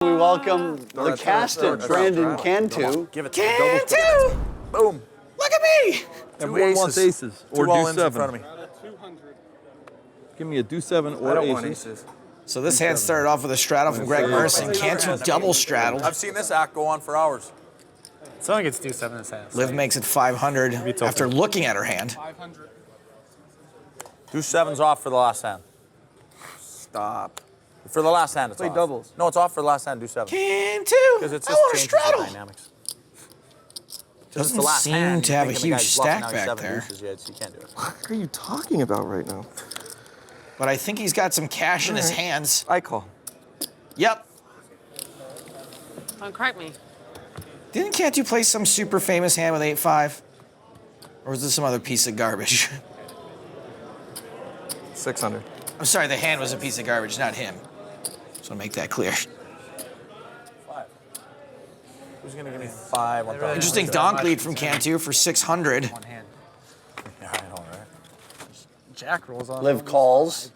We welcome the cast of Brandon Cantu. Give it Cantu! Boom. Look at me! Everyone wants aces or Two all do ins in front of seven. me. Give me a do seven or I don't aces. want aces. So this hand started off with a straddle from Greg Merson. Cantu double straddled. I've seen this act go on for hours. Someone gets do seven in his hand. Liv makes it 500 after looking at her hand. Do sevens off for the last hand. Stop. For the last hand, it's Play off. doubles. No, it's off for the last hand. Do seven. Cantu! Because it's I just want to changes the straddle. dynamics. Doesn't seem to have a huge stack back there. You can't do it. What are you talking about right now? But I think he's got some cash in his hands. I call. Yep. Don't correct me. Didn't Cantu play some super famous hand with 8-5? Or was this some other piece of garbage? 600. I'm sorry, the hand was a piece of garbage, not him. Just want to make that clear. Five. Who's going to give me five? Interesting donk lead from Cantu for 600. One hand. Yeah, I know, right? Jack rolls on. Liv calls.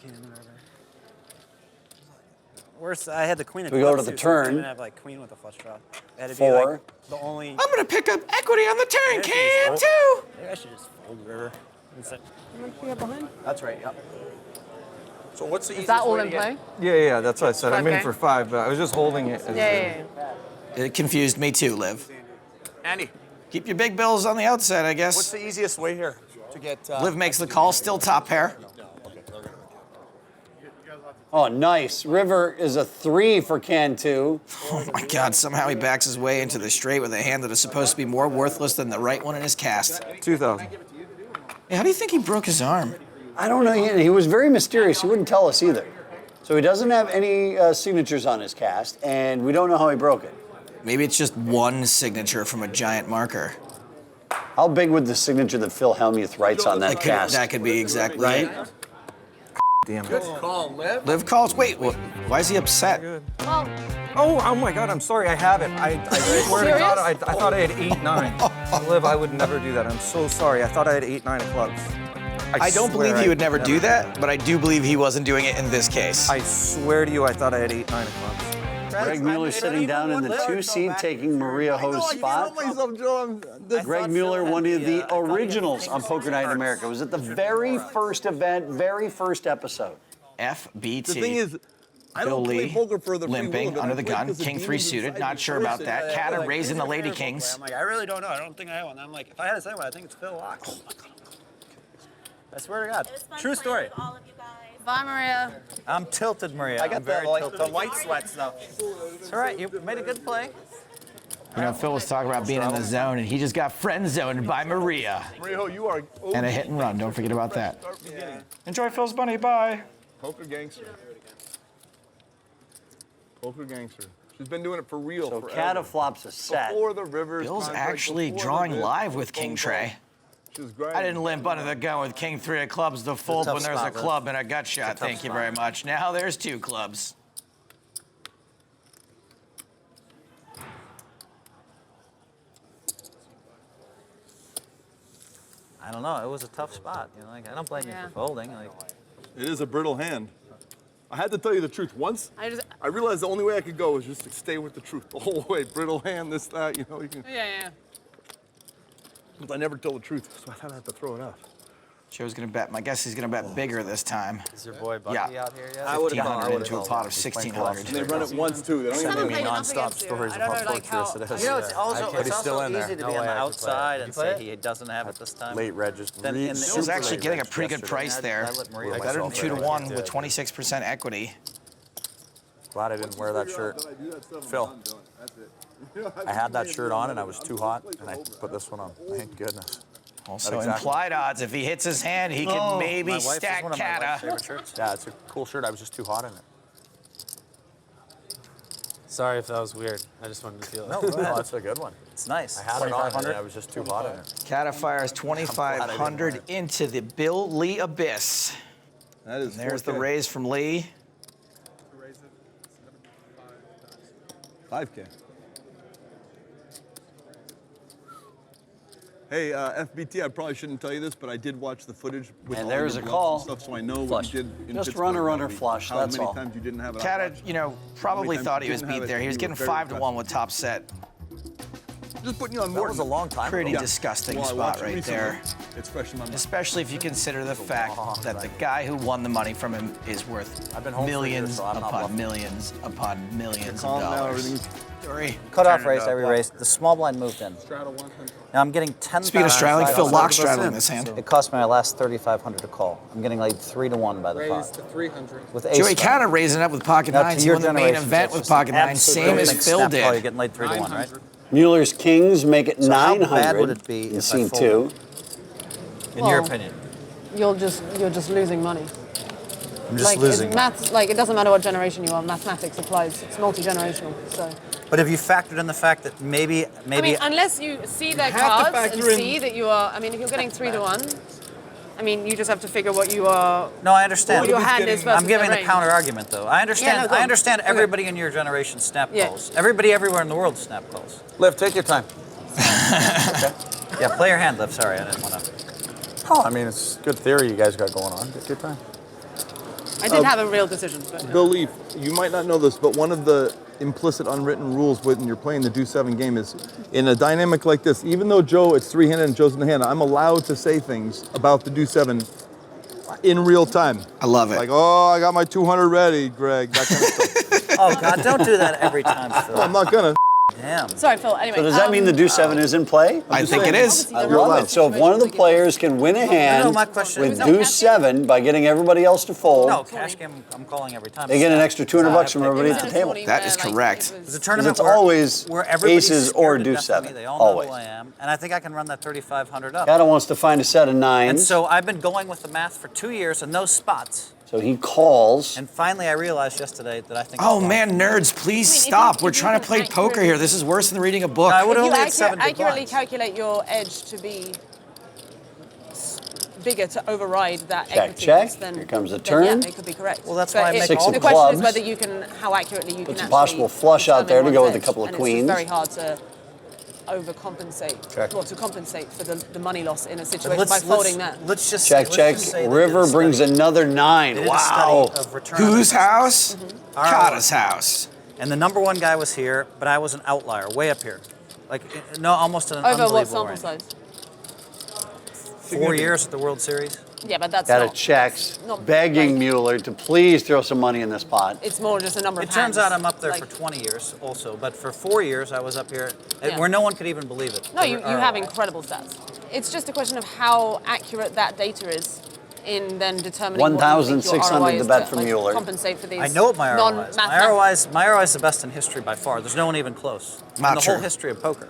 Worse, I had the queen. We go to the turn. I didn't have like queen with a flush draw. It had to be Four. like the only. I'm going to pick up equity on the turn, Maybe Cantu! I should just fold river. That's right, yep. So what's the Is easiest that all way in to get... play? Yeah, that's what I said. I'm in 5K? for 5, but I was just holding it. Yeah. It confused me too, Liv. Andy, Keep your big bills on the outside, I what's guess. the easiest way here to get... Liv makes the call, still top pair. Oh, nice. River is a 3 for Cantu. Oh my God, somehow he backs his way into the straight with a hand that is supposed to be more worthless than the right one in his cast. 2,000. Hey, how do you think he broke his arm? I don't know. He was very mysterious. He wouldn't tell us either. So he doesn't have any signatures on his cast, and we don't know how he broke it. Maybe it's just one signature from a giant marker. How big would the signature that Phil Hellmuth writes on that cast? That could be exactly Right? it. Damn it. Liv calls. Wait, why is he upset? Well, Oh my God, I'm sorry. I have it. I swear to God, I thought I had 8-9. Liv, I would never do that. I'm so sorry. I thought I had 8-9 of clubs. I don't believe he would never do that, but I do believe he wasn't doing it in this case. I swear to you, I thought I had 8-9 of clubs. Greg Mueller sitting down in the 2 seat, taking Maria Ho's spot. Greg Mueller, one of the originals on Poker Night in America, was at the very first event, very first episode. FBT. The thing is, I Bill don't play Lee poker for the free limping will, but under I the play gun. 'cause the King 3 demons suited. inside Not the sure about person. that. Cada raising the Lady Kings. I'm like, I really don't know. I don't think I have one. I'm like, if I had to say one, I think it's Phil Laak. I swear to God. True story. bye, Maria. I'm tilted, Maria. I got I'm very tilted. the light sweats now. It's all right. You made a good play. You know, Phil was talking about being in the zone, and he just got friend zoned by Maria. Maria, you are And a hit and run. Don't forget about that. Start beginning. Enjoy Phil's bunny. Bye. Poker gangster. Poker gangster. She's been doing it for real So forever. Cada flops a set. Before the Rivers Bill's contract, actually before drawing the bid, live with phone King call. Trey. She was grinding. I didn't limp under the gun with King 3 of clubs to fold tough when there's a spot, Liv. club and a gut shot. Thank you very much. Now there's 2 clubs. I don't know. It was a tough spot. You know, like I don't blame you Yeah. for folding. Like It is a brittle hand. I had to tell you the truth. Once I realized the only way I could go was just to stay with the truth the whole way. Brittle hand, this, that, you know. You can, Yeah. but I never tell the truth, so I thought I had to throw it out. Joe's gonna bet. My guess he's gonna bet bigger this time. is your boy Bucky Yeah. out here yet? I would've 1,500 into a called. pot of He's playing 1,600. And they run it once, too. They don't Someone even played enough non-stop against you. stories I of don't how know, like, torturous how- it is. You know, it's also But he's still in there. easy to No be way on the I could play. outside You and can say play he doesn't have it this time. Late reg, just Then in the Bill's super actually late getting a reg pretty good yesterday. price there. I let Maria Better than myself 2 to in. 1 with 26% equity. Glad I didn't wear that shirt. Phil, I had that shirt on and I was too hot, and I put this one on. Thank goodness. Also exactly. implied odds. If he hits his hand, he can maybe My wife is stack one of my wife's Cada. favorite shirts. Yeah, it's a cool shirt. I was just too hot in it. Sorry if that was weird. I just wanted to feel it. No, that's a good one. It's nice. I had it on and I was just too hot in it. Cada fires 2,500 into the Bill Lee abyss. That is And there's the 4K. raise from Lee. 5K. Hey, FBT, I probably shouldn't tell you this, but I did watch the footage with And all there's your a bluffs call. and stuff, so I know Flush. what you did in Just Pittsburgh, run a runner probably. flush, How that's many all. times you didn't have it out Cada, watch. you know, probably times thought you he was didn't have beat it there. He and was you getting were very 5-1 with top set. Just putting you on That was a long time Pretty ago. disgusting Well, I spot watched it right recently. there. It's fresh in my mind. Especially if you consider the fact that the guy who won the money from him is worth I've been home for years, millions so I'm not upon bluffing. millions upon millions of Calm down, dollars. everything's Dory. Cutoff race, every race. The small blind moved in. Now I'm getting 10,000. Speaking of straddling, Phil Laak straddling this hand. It cost me my last 3,500 to call. I'm getting like 3-1 by the pot. Raised to 300. With ace. Joey Cada raising up with pocket Now, to nines. He your won the main generation, event that's with just pocket nines, absolutely same as everything Phil snap call, You're did. getting laid 3-1, right? Mueller's Kings make it So how 900 bad would it be in if I C2. In your opinion, You're just losing money. I'm just Like losing. it's maths, like it doesn't matter what generation you are. Mathematics applies. It's multi-generational. So But have you factored in the fact that maybe I mean, unless you see their have to cards and factor in- see that you are. I mean, if you're getting 3-1, I mean, you just have to figure what you are. No, I understand. What your hand is versus I'm giving their the range. counter argument though. I understand. Yeah, no, go I on. understand Okay. everybody in your generation snap Yeah. calls. Everybody everywhere in the world snap calls. Liv, take your time. Yeah, play your hand, Liv. Sorry, I didn't want to. Oh, I mean, it's good theory you guys got going on. Take your time. I did have a real decision, but Bill Leaf, you might not know this, but one of the implicit unwritten rules when you're playing the Do-7 game is in a dynamic like this, even though Joe is three-handed and Joe's in the hand, I'm allowed to say things about the Do-7 in real time. I love it. Like, oh, I got my 200 ready, Greg, that kind of stuff. Oh God, don't do that every time, Phil. I'm not gonna. Damn. sorry, Phil. Anyway, So does that mean the Do-7 is in play? I think it is. Obviously, I there are love it. So if one of the players can win a hand my question with is- Do-7 by getting everybody else to fold, No, cash game. I'm calling every time. they get an extra $200 from everybody It at was the in a table. tourney That where, is like, correct. it was- It's a tournament it's always where everybody's aces scared or to death of me. Do-7, They all always. know who I am, and I think I can run that 3,500 up. Cada wants to find a set of And nines, so I've been going with the math for 2 years and those spots. so he calls. And finally, I realized yesterday that I think. Oh I'm man, nerds, please I mean, if stop. you- We're if you trying to can play poker accurately- here. This is worse than reading a book. No, I would If you only had 7 big accurately blinds. calculate your edge to be bigger to override that Check, equity, check. then Here comes the then turn. Yeah, it could be correct. Well, that's But why I it- make Six all of the the question is clubs. whether you can, how accurately you Puts can a possible flush out there to determine go one's with a couple of edge, queens. And it's just very hard to overcompensate, Check. well, to compensate for the money loss in a situation by folding that. Let's just Check, let's check. just say they River did a brings study. another They 9. did a Wow. study of return on Whose investment. house? Our Cada's house. house. And the number one guy was here, but I was an outlier, way up here. Like, no, almost an Over what unbelievable sample range. size? 4 years at the World Series. Yeah, but that's Cada not. checks, not begging like- Mueller to please throw some money in this pot. It's more just a number It of turns hands. out I'm up there Like- for 20 years also, but for 4 years I was up here Yeah. where no one could even believe it. No, you Or- have incredible stats. It's just a question of how accurate that data is in then determining what you think your 1,600 ROI to is bet to, from like, Mueller. compensate for these I know what my ROI is. non-mathematical. My ROI is the best in history by far. There's no one even close. Not in the true. whole history of poker.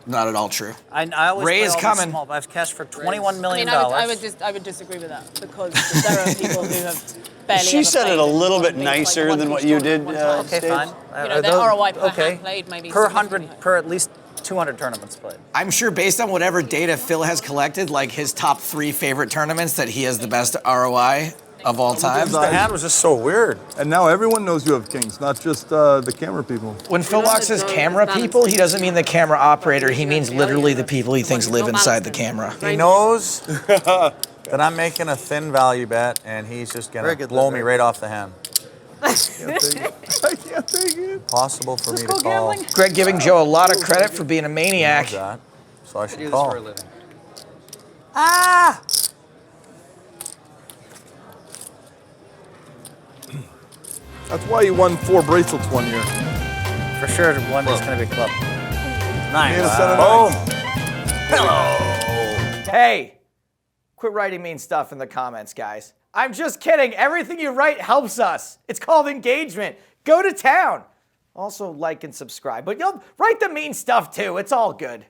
Not at all true. I always Ray play is all these coming. small. I've cashed for $21 I million. mean, I would disagree with that because there are people who have barely. She ever said played it a in little one bit big, like, nicer one than each what you tournament did, one time. Okay, Steve. fine. You know, their ROI per okay. hand played maybe per significantly 100 per at least 200 tournaments played. I'm sure based on whatever data Phil has collected, like his top 3 favorite tournaments, that he has the best ROI of all time. The hand was just so weird. And now everyone knows you have kings, not just the camera people. When Phil Laak says camera people, he doesn't mean the camera operator. He means literally the people he thinks live inside the camera. He knows that I'm making a thin value bet, and he's just Very gonna good, blow Liv, me very right off the hand. I can't take it. Possible for me to call. He Greg giving Joe a lot of credit for being a knows maniac. that, so I should Do this call. for a living. Ah! That's why you won 4 bracelets one year. For sure, one is going to be club. He had a set of Boom. nines. Hey, quit writing mean stuff in the comments, guys. I'm just kidding. Everything you write helps us. It's called engagement. Go to town. Also, like and subscribe. But you'll write the mean stuff too. It's all good.